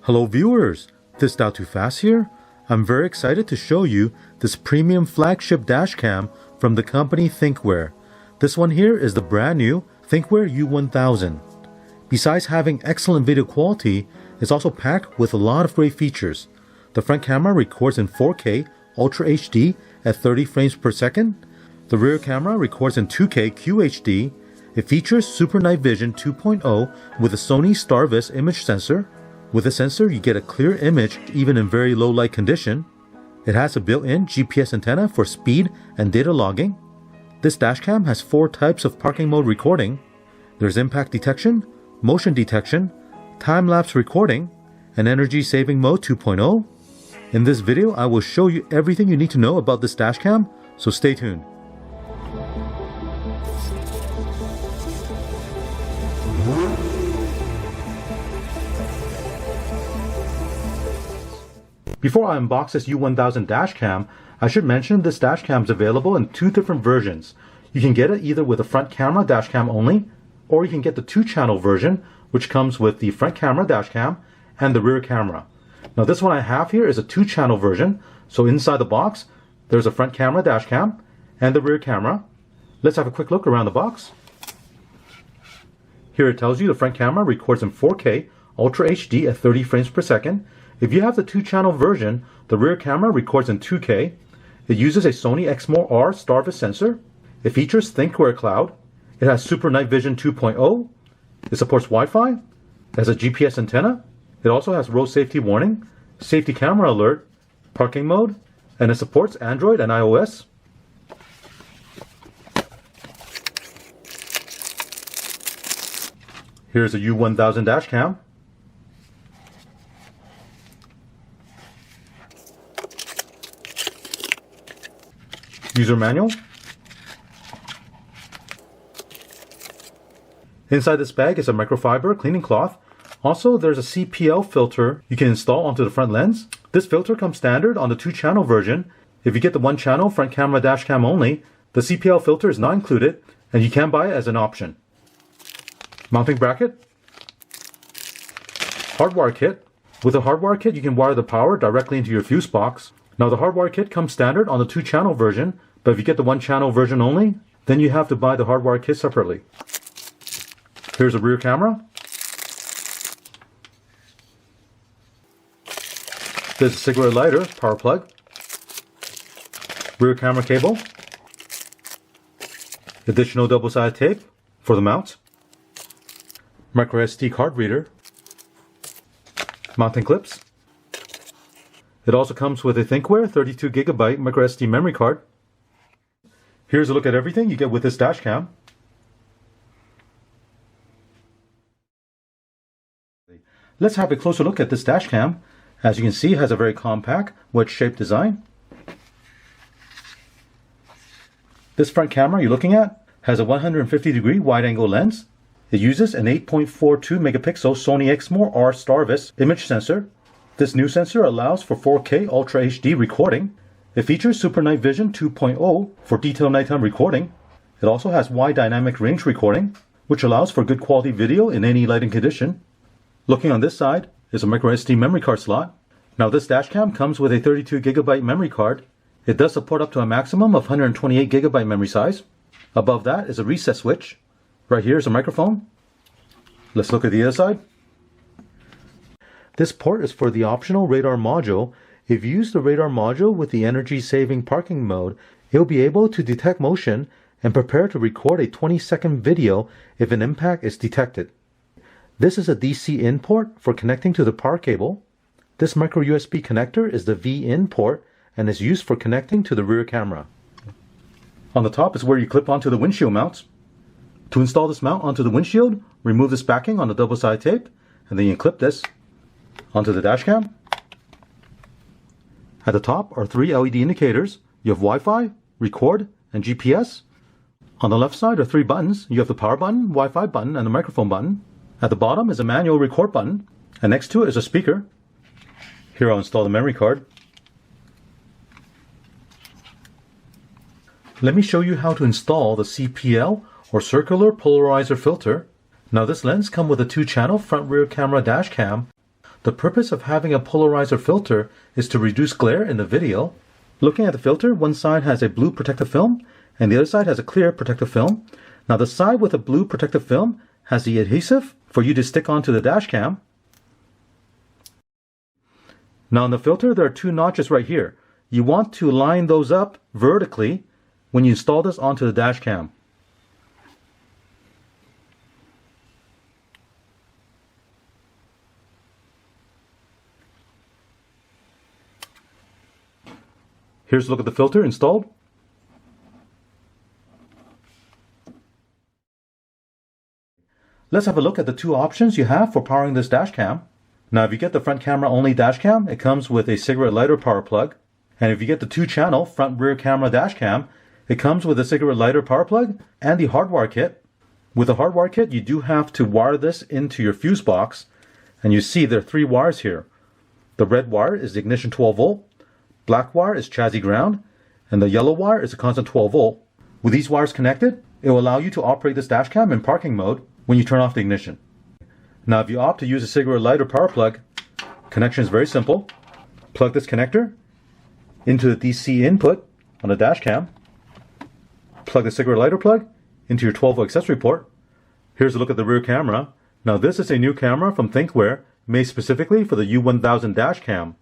Hello viewers, this Too Fast here. I'm very excited to show you this premium flagship dashcam from the company Thinkware. This one here is the brand new Thinkware U1000. Besides having excellent video quality, it's also packed with a lot of great features. The front camera records in 4K Ultra HD at 30 frames per second. The rear camera records in 2K QHD. It features Super Night Vision 2.0 with a Sony StarVis image sensor. With the sensor, you get a clear image even in very low light condition. It has a built-in GPS antenna for speed and data logging. This dashcam has 4 types of parking mode recording. There's impact detection, motion detection, time-lapse recording, and energy saving mode 2.0. In this video, I will show you everything you need to know about this dashcam, so stay tuned. Before I unbox this U1000 dashcam, I should mention this dashcam is available in 2 different versions. You can get it either with a front camera dashcam only, or you can get the 2-channel version, which comes with the front camera dashcam and the rear camera. Now this one I have here is a 2-channel version, so inside the box there's a front camera dashcam and the rear camera. Let's have a quick look around the box. Here it tells you the front camera records in 4K Ultra HD at 30 frames per second. If you have the 2-channel version, the rear camera records in 2K. It uses a Sony Exmor-R StarVis sensor. It features Thinkware Cloud. It has Super Night Vision 2.0. It supports Wi-Fi. It has a GPS antenna. It also has road safety warning, safety camera alert, parking mode, and it supports Android and iOS. Here's a U1000 dashcam. User manual. Inside this bag is a microfiber cleaning cloth. Also, there's a CPL filter you can install onto the front lens. This filter comes standard on the 2-channel version. If you get the 1-channel front camera dashcam only, the CPL filter is not included, and you can buy it as an option. Mounting bracket. Hardwire kit. With a hardwire kit, you can wire the power directly into your fuse box. Now the hardwire kit comes standard on the 2-channel version, but if you get the 1-channel version only, then you have to buy the hardwire kit separately. Here's a rear camera. There's a cigarette lighter, power plug. Rear camera cable. Additional double-sided tape for the mount. Micro SD card reader. Mounting clips. It also comes with a Thinkware 32GB micro SD memory card. Here's a look at everything you get with this dashcam. Let's have a closer look at this dashcam. As you can see, it has a very compact, wedge-shaped design. This front camera you're looking at has a 150-degree wide-angle lens. It uses an 8.42 megapixel Sony Exmor-R StarVis image sensor. This new sensor allows for 4K Ultra HD recording. It features Super Night Vision 2.0 for detailed nighttime recording. It also has wide dynamic range recording, which allows for good quality video in any lighting condition. Looking on this side is a micro SD memory card slot. Now this dashcam comes with a 32GB memory card. It does support up to a maximum of 128GB memory size. Above that is a reset switch. Right here is a microphone. Let's look at the other side. This port is for the optional radar module. If you use the radar module with the energy-saving parking mode, it will be able to detect motion and prepare to record a 20-second video if an impact is detected. This is a DC in port for connecting to the power cable. This micro USB connector is the V in port and is used for connecting to the rear camera. On the top is where you clip onto the windshield mounts. To install this mount onto the windshield, remove this backing on the double-sided tape, and then you clip this onto the dashcam. At the top are 3 LED indicators. You have Wi-Fi, record, and GPS. On the left side are 3 buttons. You have the power button, Wi-Fi button, and the microphone button. At the bottom is a manual record button, and next to it is a speaker. Here I'll install the memory card. Let me show you how to install the CPL or circular polarizer filter. Now this lens comes with a 2-channel front rear camera dash cam. The purpose of having a polarizer filter is to reduce glare in the video. Looking at the filter, one side has a blue protective film and the other side has a clear protective film. Now the side with a blue protective film has the adhesive for you to stick onto the dash cam. Now in the filter, there are two notches right here. You want to line those up vertically when you install this onto the dash cam. Here's a look at the filter installed. Let's have a look at the two options you have for powering this dash cam. Now if you get the front camera only dash cam, it comes with a cigarette lighter power plug. And if you get the 2-channel front rear camera dash cam, it comes with a cigarette lighter power plug and the hardwire kit. With the hardwire kit, you do have to wire this into your fuse box. And you see there are 3 wires here. The red wire is the ignition 12 volt. Black wire is chassis ground, and the yellow wire is a constant 12 volt. With these wires connected, it will allow you to operate this dash cam in parking mode when you turn off the ignition. Now if you opt to use a cigarette lighter power plug, connection is very simple. Plug this connector into the DC input on the dash cam. Plug the cigarette lighter plug into your 12 volt accessory port. Here's a look at the rear camera. Now this is a new camera from Thinkware made specifically for the U1000 dash cam.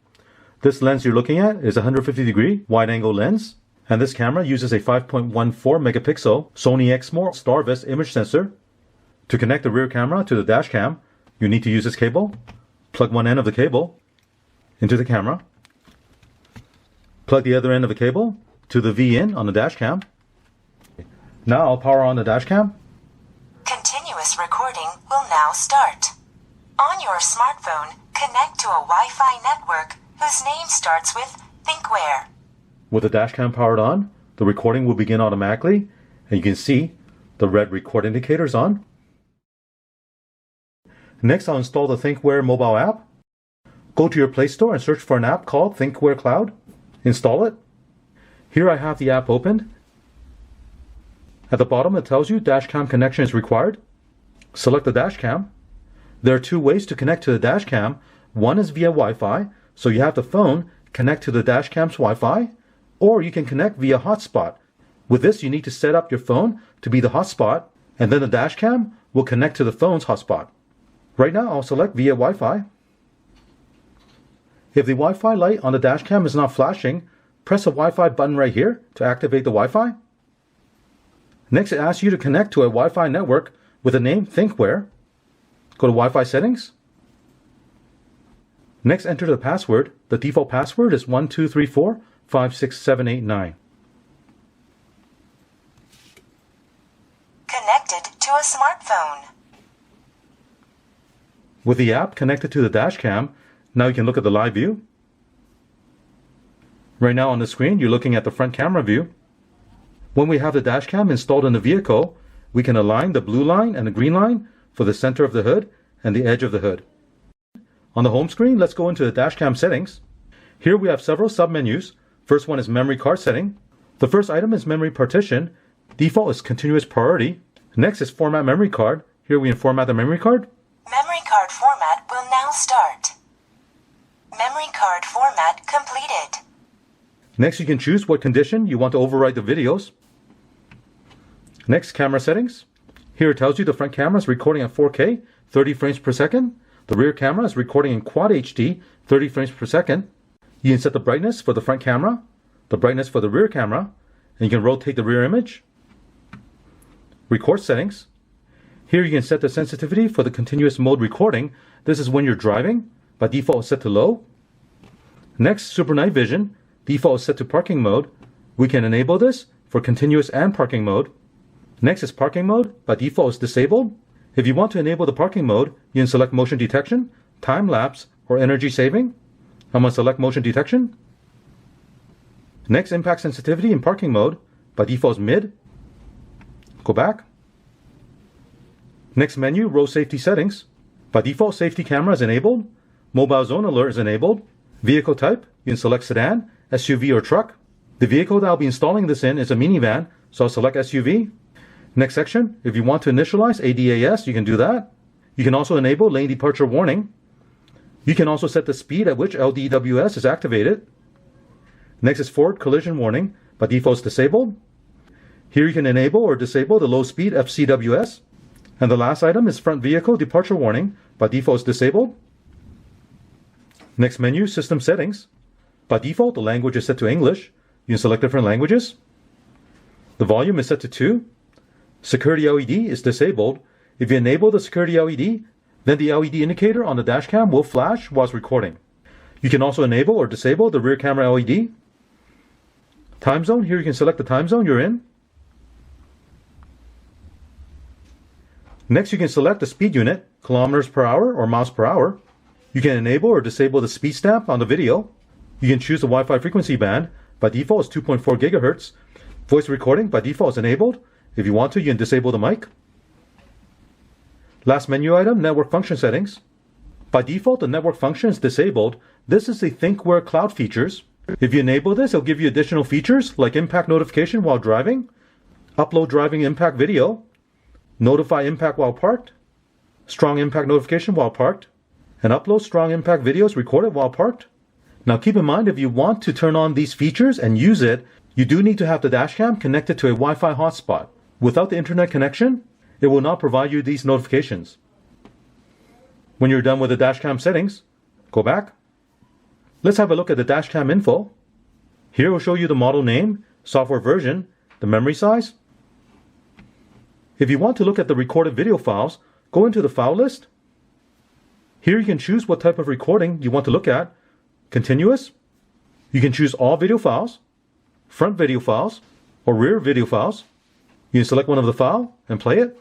This lens you're looking at is a 150-degree wide-angle lens, and this camera uses a 5.14 megapixel Sony Exmor StarVist image sensor. To connect the rear camera to the dash cam, you need to use this cable. Plug one end of the cable into the camera. Plug the other end of the cable to the V-in on the dash cam. Now I'll power on the dash cam. Continuous recording will now start. On your smartphone, connect to a Wi-Fi network whose name starts with Thinkware. With the dash cam powered on, the recording will begin automatically, and you can see the red record indicators on. Next, I'll install the Thinkware mobile app. Go to your Play Store and search for an app called Thinkware Cloud. Install it. Here I have the app opened. At the bottom it tells you dashcam connection is required. Select the dashcam. There are 2 ways to connect to the dashcam. One is via Wi-Fi, so you have the phone connect to the dashcam's Wi-Fi, or you can connect via hotspot. With this, you need to set up your phone to be the hotspot, and then the dashcam will connect to the phone's hotspot. Right now, I'll select via Wi-Fi. If the Wi-Fi light on the dashcam is not flashing, press the Wi-Fi button right here to activate the Wi-Fi. Next, it asks you to connect to a Wi-Fi network with the name Thinkware. Go to Wi-Fi settings. Next, enter the password. The default password is 123456789. Connected to a smartphone. With the app connected to the dashcam, now you can look at the live view. Right now on the screen, you're looking at the front camera view. When we have the dashcam installed in the vehicle, we can align the blue line and the green line for the center of the hood and the edge of the hood. On the home screen, let's go into the dashcam settings. Here we have several sub-menus. First one is memory card setting. The first item is memory partition. Default is continuous priority. Next is format memory card. Here we can format the memory card. Memory card format will now start. Memory card format completed. Next, you can choose what condition you want to overwrite the videos. Next, camera settings. Here it tells you the front camera is recording at 4K, 30 frames per second. The rear camera is recording in Quad HD, 30 frames per second. You can set the brightness for the front camera, the brightness for the rear camera, and you can rotate the rear image. Record settings. Here you can set the sensitivity for the continuous mode recording. This is when you're driving. By default, it's set to low. Next, Super Night Vision. Default is set to parking mode. We can enable this for continuous and parking mode. Next is parking mode. By default, it's disabled. If you want to enable the parking mode, you can select motion detection, time lapse, or energy saving. I'm going to select motion detection. Next, impact sensitivity in parking mode. By default is mid. Go back. Next menu, road safety settings. By default, safety camera is enabled. Mobile zone alert is enabled. Vehicle type, you can select sedan, SUV, or truck. The vehicle that I'll be installing this in is a minivan, so I'll select SUV. Next section, if you want to initialize ADAS, you can do that. You can also enable lane departure warning. You can also set the speed at which LDWS is activated. Next is forward collision warning. By default it's disabled. Here you can enable or disable the low speed FCWS. And the last item is front vehicle departure warning. By default it's disabled. Next menu, system settings. By default the language is set to English. You can select different languages. The volume is set to 2. Security LED is disabled. If you enable the security LED, then the LED indicator on the dashcam will flash whilst recording. You can also enable or disable the rear camera LED. Time zone, here you can select the time zone you're in. Next you can select the speed unit, kilometers per hour or miles per hour. You can enable or disable the speed stamp on the video. You can choose the Wi-Fi frequency band. By default it's 2.4 gigahertz. Voice recording by default is enabled. If you want to, you can disable the mic. Last menu item, network function settings. By default, the network function is disabled. This is the Thinkware cloud features. If you enable this, it'll give you additional features like impact notification while driving, upload driving impact video, notify impact while parked, strong impact notification while parked, and upload strong impact videos recorded while parked. Now keep in mind, if you want to turn on these features and use it, you do need to have the dashcam connected to a Wi-Fi hotspot. Without the internet connection, it will not provide you these notifications. When you're done with the dashcam settings, go back. Let's have a look at the dashcam info. Here we'll show you the model name, software version, the memory size. If you want to look at the recorded video files, go into the file list. Here you can choose what type of recording you want to look at. Continuous. You can choose all video files, front video files, or rear video files. You can select one of the file and play it.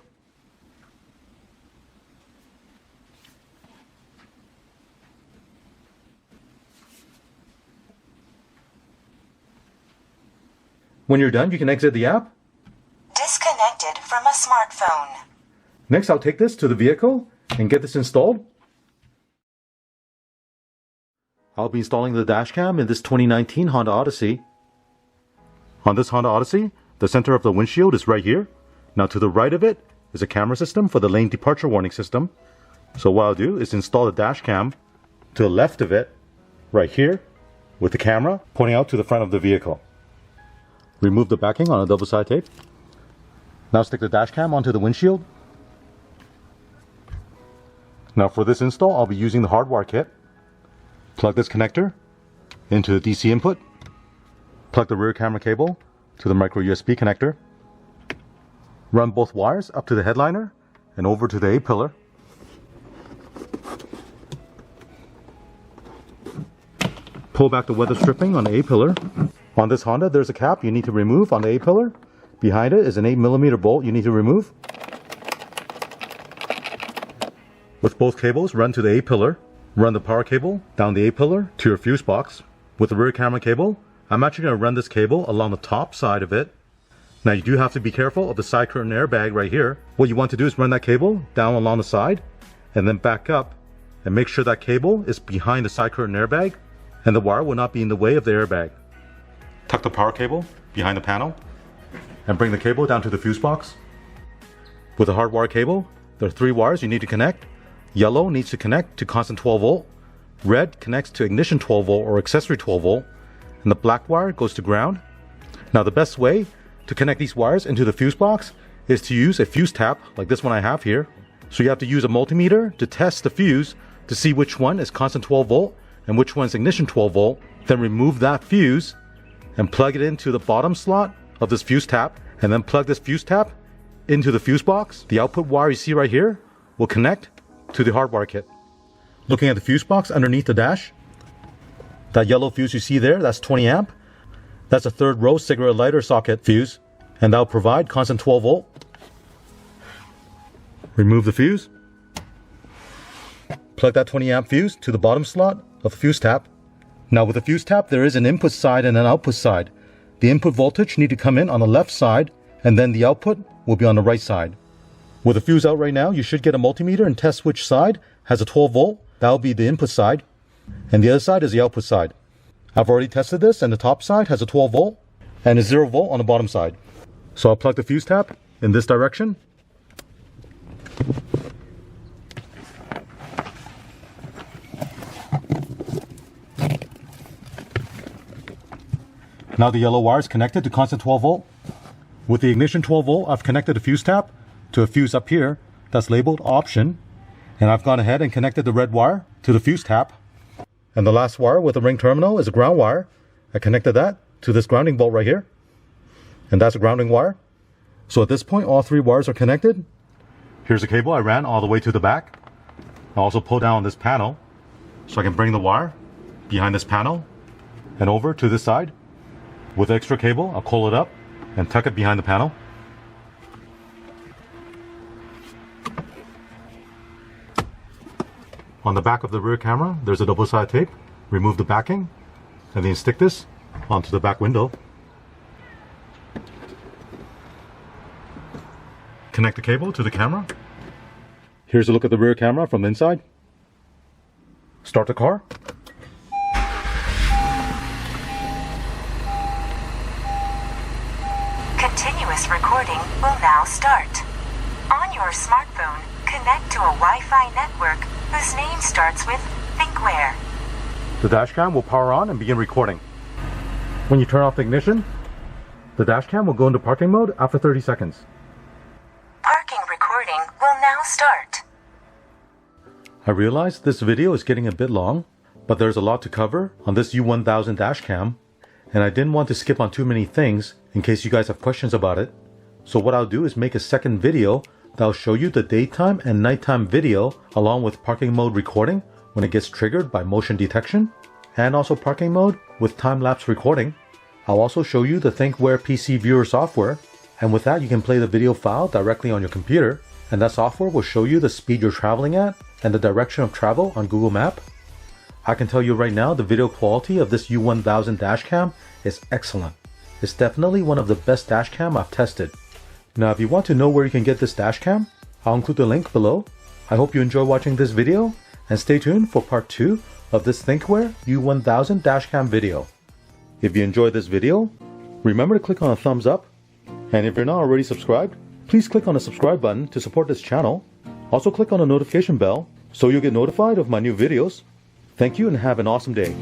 When you're done, you can exit the app. Disconnected from a smartphone. Next, I'll take this to the vehicle and get this installed. I'll be installing the dashcam in this 2019 Honda Odyssey. On this Honda Odyssey, the center of the windshield is right here. Now to the right of it is a camera system for the lane departure warning system. So what I'll do is install the dashcam to the left of it, right here, with the camera pointing out to the front of the vehicle. Remove the backing on a double-sided tape. Now stick the dashcam onto the windshield. Now for this install, I'll be using the hardwire kit. Plug this connector into the DC input. Plug the rear camera cable to the micro USB connector. Run both wires up to the headliner and over to the A-pillar. Pull back the weather stripping on the A-pillar. On this Honda, there's a cap you need to remove on the A-pillar. Behind it is an 8mm bolt you need to remove. With both cables, run to the A-pillar. Run the power cable down the A-pillar to your fuse box. With the rear camera cable, I'm actually going to run this cable along the top side of it. Now you do have to be careful of the side curtain airbag right here. What you want to do is run that cable down along the side and then back up and make sure that cable is behind the side curtain airbag and the wire will not be in the way of the airbag. Tuck the power cable behind the panel and bring the cable down to the fuse box. With the hardwire cable, there are 3 wires you need to connect. Yellow needs to connect to constant 12 volt. Red connects to ignition 12 volt or accessory 12 volt. And the black wire goes to ground. Now the best way to connect these wires into the fuse box is to use a fuse tap like this one I have here. So you have to use a multimeter to test the fuse to see which one is constant 12 volt and which one is ignition 12 volt. Then remove that fuse and plug it into the bottom slot of this fuse tap, and then plug this fuse tap into the fuse box. The output wire you see right here will connect to the hardwire kit. Looking at the fuse box underneath the dash, that yellow fuse you see there, that's 20 amp. That's a 3rd row cigarette lighter socket fuse, and that'll provide constant 12 volt. Remove the fuse. Plug that 20 amp fuse to the bottom slot of the fuse tap. Now with the fuse tap, there is an input side and an output side. The input voltage need to come in on the left side, and then the output will be on the right side. With the fuse out right now, you should get a multimeter and test which side has a 12 volt. That'll be the input side, and the other side is the output side. I've already tested this, and the top side has a 12 volt and a 0 volt on the bottom side. So I'll plug the fuse tap in this direction. Now the yellow wire is connected to constant 12 volt. With the ignition 12 volt, I've connected the fuse tap to a fuse up here that's labeled option. And I've gone ahead and connected the red wire to the fuse tap. And the last wire with the ring terminal is a ground wire. I connected that to this grounding bolt right here. And that's a grounding wire. So at this point, all three wires are connected. Here's the cable I ran all the way to the back. I also pulled down this panel so I can bring the wire behind this panel and over to this side. With the extra cable, I'll pull it up and tuck it behind the panel. On the back of the rear camera, there's a double-sided tape. Remove the backing and then stick this onto the back window. Connect the cable to the camera. Here's a look at the rear camera from the inside. Start the car. Continuous recording will now start. On your smartphone, connect to a Wi-Fi network whose name starts with Thinkware. The dashcam will power on and begin recording. When you turn off the ignition, the dashcam will go into parking mode after 30 seconds. Parking recording will now start. I realize this video is getting a bit long, but there's a lot to cover on this U1000 dashcam, and I didn't want to skip on too many things in case you guys have questions about it. So what I'll do is make a second video that'll show you the daytime and nighttime video along with parking mode recording when it gets triggered by motion detection, and also parking mode with time-lapse recording. I'll also show you the Thinkware PC viewer software, and with that you can play the video file directly on your computer, and that software will show you the speed you're traveling at and the direction of travel on Google Map. I can tell you right now the video quality of this U1000 dashcam is excellent. It's definitely one of the best dashcam I've tested. Now if you want to know where you can get this dashcam, I'll include the link below. I hope you enjoy watching this video, and stay tuned for part 2 of this Thinkware U1000 dashcam video. If you enjoyed this video, remember to click on a thumbs up, and if you're not already subscribed, please click on the subscribe button to support this channel. Also click on the notification bell so you'll get notified of my new videos. Thank you and have an awesome day.